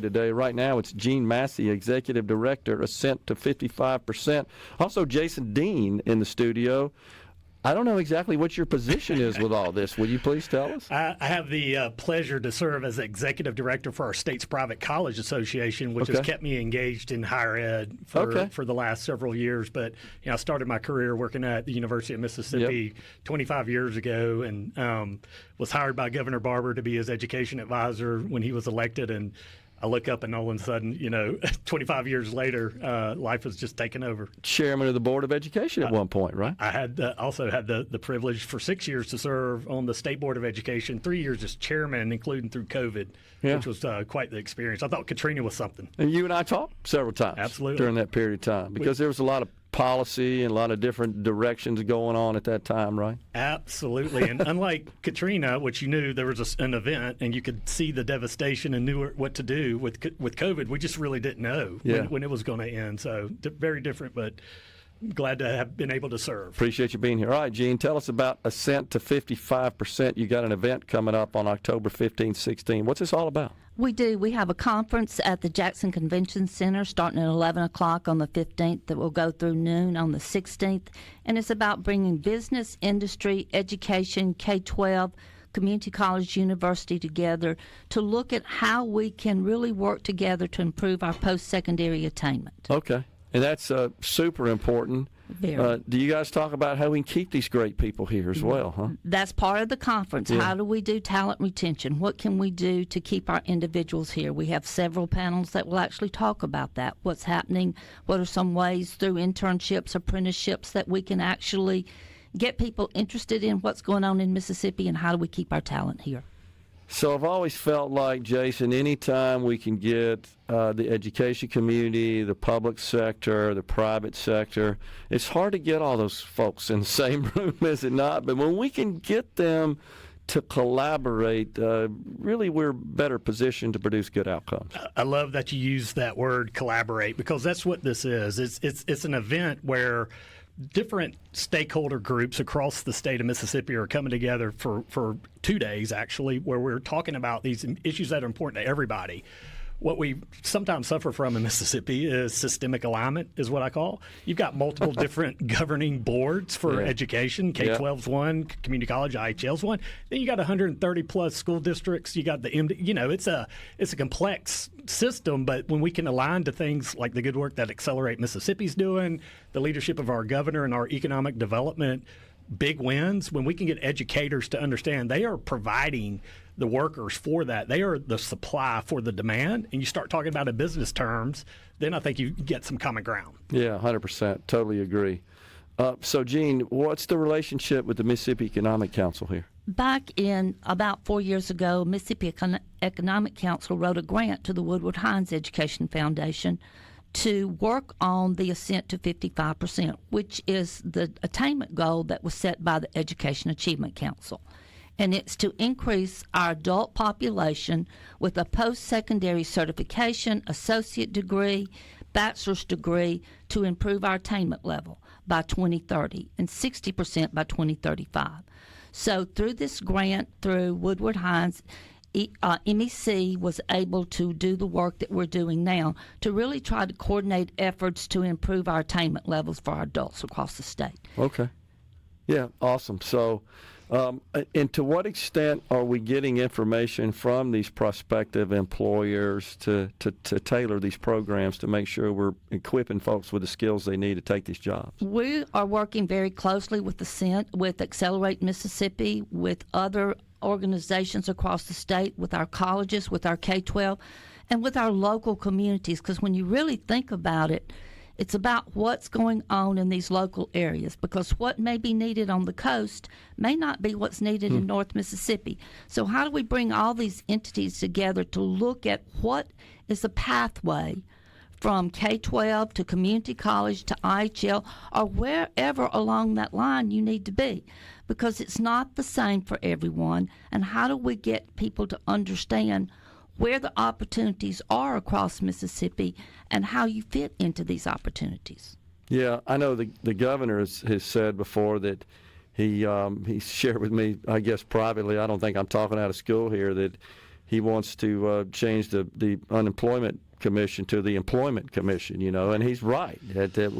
Today, right now, it's Gene Massey, Executive Director, Ascent to 55%. Also, Jason Dean in the studio. I don't know exactly what your position is with all this. Will you please tell us? I have the pleasure to serve as Executive Director for our state's Private College Association, which has kept me engaged in higher ed for the last several years. But I started my career working at the University of Mississippi 25 years ago, and was hired by Governor Barber to be his education advisor when he was elected. And I look up and all of a sudden, 25 years later, life has just taken over. Chairman of the Board of Education at one point, right? I had also had the privilege for 6 years to serve on the State Board of Education, 3 years as chairman, including through COVID, which was quite the experience. I thought Katrina was something. And you and I talked several times during that period of time because there was a lot of policy and a lot of different directions going on at that time, right? Absolutely. And unlike Katrina, which you knew there was an event and you could see the devastation and knew what to do with COVID, we just really didn't know when it was going to end. So very different, but glad to have been able to serve. Appreciate you being here. All right, Gene, tell us about Ascent to 55%. You got an event coming up on October 15th, 16th. What's this all about? We do. We have a conference at the Jackson Convention Center starting at 11 o'clock on the 15th that will go through noon on the 16th. And it's about bringing business, industry, education, K-12, community college, university together to look at how we can really work together to improve our post-secondary attainment. Okay. And that's super important. Do you guys talk about how we can keep these great people here as well, huh? That's part of the conference. Yeah. How do we do talent retention? What can we do to keep our individuals here? We have several panels that will actually talk about that. What's happening? What are some ways through internships, apprenticeships that we can actually get people interested in what's going on in Mississippi, and how do we keep our talent here? So I've always felt like, Jason, anytime we can get the education community, the public sector, the private sector, it's hard to get all those folks in the same room, is it not? But when we can get them to collaborate, really we're better positioned to produce good outcomes. I love that you use that word, collaborate, because that's what this is. It's an event where different stakeholder groups across the state of Mississippi are coming together for 2 days, actually, where we're talking about these issues that are important to everybody. What we sometimes suffer from in Mississippi is systemic alignment, is what I call. You've got multiple different governing boards for education. K-12's one, community college, IHL's one. Then you got 130 plus school districts. You got the MD. It's a complex system, but when we can align to things like the good work that Accelerate Mississippi's doing, the leadership of our governor and our economic development, big wins, when we can get educators to understand they are providing the workers for that. They are the supply for the demand, and you start talking about it in business terms, then I think you get some common ground. Yeah, 100%. Totally agree. So, Gene, what's the relationship with the Mississippi Economic Council here? Back in about 4 years ago, Mississippi Economic Council wrote a grant to the Woodward Hines Education Foundation to work on the Ascent to 55%, which is the attainment goal that was set by the Education Achievement Council. And it's to increase our adult population with a post-secondary certification, associate degree, bachelor's degree to improve our attainment level by 2030 and 60% by 2035. So through this grant, through Woodward Hines, MEC was able to do the work that we're doing now to really try to coordinate efforts to improve our attainment levels for our adults across the state. Okay. Yeah, awesome. So, and to what extent are we getting information from these prospective employers to tailor these programs to make sure we're equipping folks with the skills they need to take these jobs? We are working very closely with Ascent, with Accelerate Mississippi, with other organizations across the state, with our colleges, with our K-12, and with our local communities, because when you really think about it, it's about what's going on in these local areas, because what may be needed on the coast may not be what's needed in North Mississippi. So how do we bring all these entities together to look at what is the pathway from K-12 to community college to IHL or wherever along that line you need to be, because it's not the same for everyone. And how do we get people to understand where the opportunities are across Mississippi and how you fit into these opportunities? Yeah, I know the governor has said before that he shared with me, I guess privately, I don't think I'm talking out of school here, that he wants to change the unemployment commission to the employment commission, and he's right that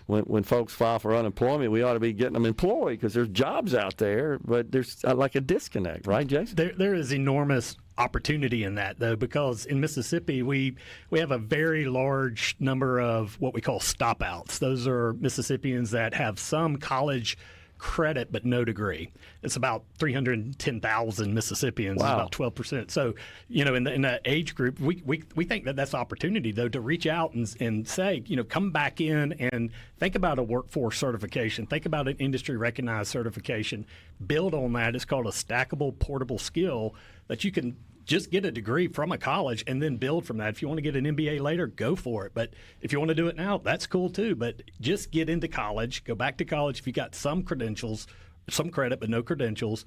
when folks file for unemployment, we ought to be getting them employed because there's jobs out there, but there's like a disconnect, right, Jason? There is enormous opportunity in that, though, because in Mississippi we have a very large number of what we call stop outs. Those are Mississippians that have some college credit but no degree. It's about 310,000 Mississippians. Wow. About 12%. So, in that age group, we think that's opportunity, though, to reach out and say, come back in and think about a workforce certification. Think about an industry recognized certification. Build on that. It's called a stackable portable skill that you can just get a degree from a college and then build from that. If you want to get an MBA later, go for it. But if you want to do it now, that's cool too. But just get into college, go back to college if you got some credentials, some credit, but no credentials.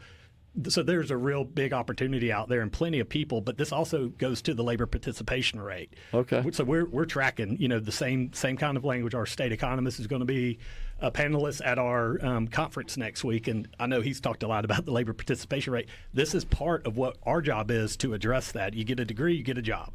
So there's a real big opportunity out there and plenty of people, but this also goes to the labor participation rate. Okay. So we're tracking, the same kind of language. Our state economist is going to be a panelist at our conference next week, and I know he's talked a lot about the labor participation rate. This is part of what our job is to address that. You get a degree, you get a job.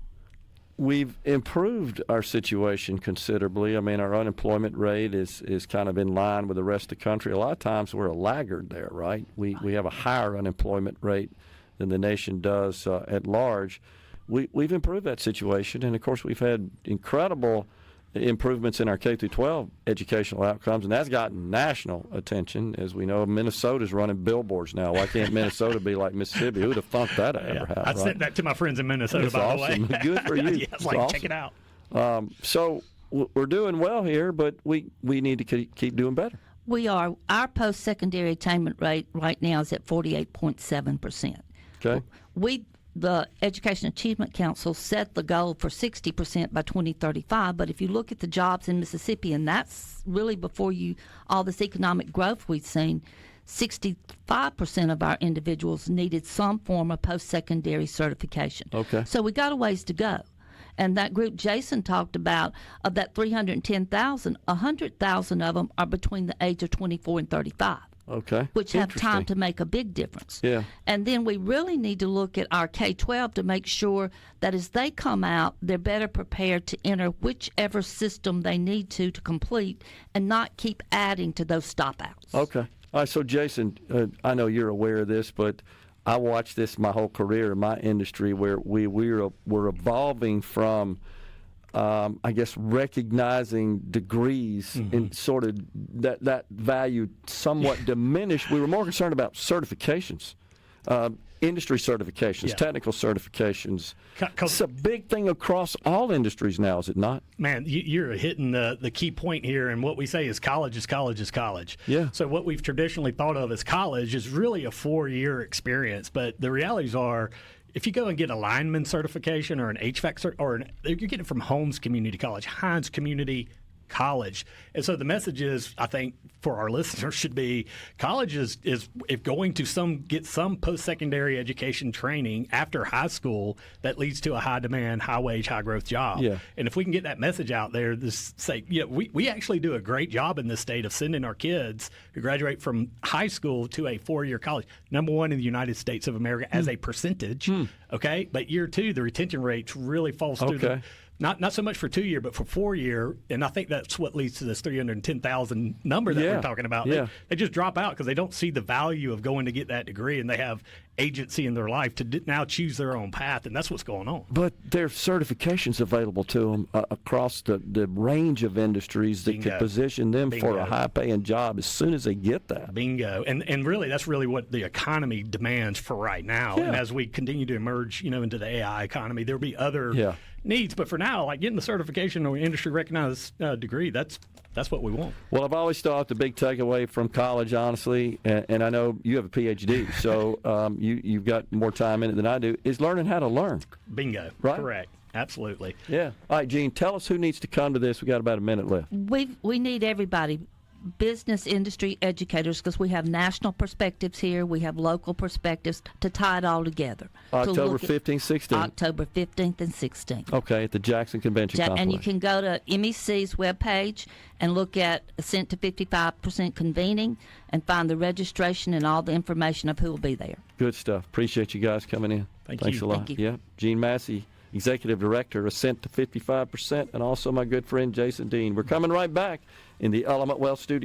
We've improved our situation considerably. I mean, our unemployment rate is kind of in line with the rest of the country. A lot of times we're a laggard there, right? We have a higher unemployment rate than the nation does at large. We've improved that situation, and of course we've had incredible improvements in our K-12 educational outcomes, and that's gotten national attention. As we know, Minnesota's running billboards now. Why can't Minnesota be like Mississippi? Who would have thought that ever happened? I sent that to my friends in Minnesota, that's by awesome. the way. Good for you. Yeah, I was like, awesome. Check it out. So we're doing well here, but we need to keep doing better. We are. Our post-secondary attainment rate right now is at 48.7%. Okay. The Education Achievement Council set the goal for 60% by 2035, but if you look at the jobs in Mississippi, and that's really before all this economic growth we've seen, 65% of our individuals needed some form of post-secondary certification. Okay. So we got a ways to go. And that group Jason talked about, of that 310,000, 100,000 of them are between the age of 24 and 35. Okay. Which have time to make a big difference. Yeah. And then we really need to look at our K-12 to make sure that as they come out, they're better prepared to enter whichever system they need to complete and not keep adding to those stop-outs. Okay. All right, so Jason, I know you're aware of this, but I watched this my whole career in my industry where we're evolving from I guess recognizing degrees in sort of that value somewhat diminished. We were more concerned about certifications, industry certifications, technical certifications. It's a big thing across all industries now, is it not? Man, you're hitting the key point here, and what we say is college is college is college. Yeah. So what we've traditionally thought of as college is really a 4-year experience, but the realities are, if you go and get a lineman certification or an HVAC you get it from Holmes Community College, Hines Community College. And so the message is, I think, for our listeners should be, college is if going to get some post-secondary education training after high school that leads to a high-demand, high-wage, high-growth job. Yeah. And if we can get that message out there, we actually do a great job in this state of sending our kids who graduate from high school to a 4-year college. Number one in the United States of America as a percentage. Okay? But year 2, the retention rate really falls through the... Not so much for 2-year, but for 4-year, and I think that's what leads to this 310,000 number that we're talking about. Yeah. They just drop out because they don't see the value of going to get that degree, and they have agency in their life to now choose their own path, and that's what's going on. But there are certifications available to them across the range of industries that could position them for a high-paying job as soon as they get that. Bingo. And really, that's really what the economy demands for right now. Yeah. And as we continue to emerge, into the AI economy, there'll be other needs. But for now, like getting the certification or industry recognized degree, that's what we want. Well, I've always thought the big takeaway from college, honestly, and I know you have a PhD, so you've got more time in it than I do, is learning how to learn. Bingo. Right? Correct. Absolutely. Yeah. All right, Gene, tell us who needs to come to this. We got about a minute left. We need everybody. business industry educators, because we have national perspectives here, we have local perspectives, to tie it all together. To October look at 15th, 16th. October 15th and 16th. Okay, at the Jackson Convention Complex. And you can go to MEC's webpage and look at Ascent to 55% convening and find the registration and all the information of who will be there. Good stuff. Appreciate you guys coming in. Thanks a lot. Thank you. Yeah, Gene Massey, Executive Director, Ascent to 55%, and also my good friend Jason Dean. We're coming right back in the Element Wealth Studio.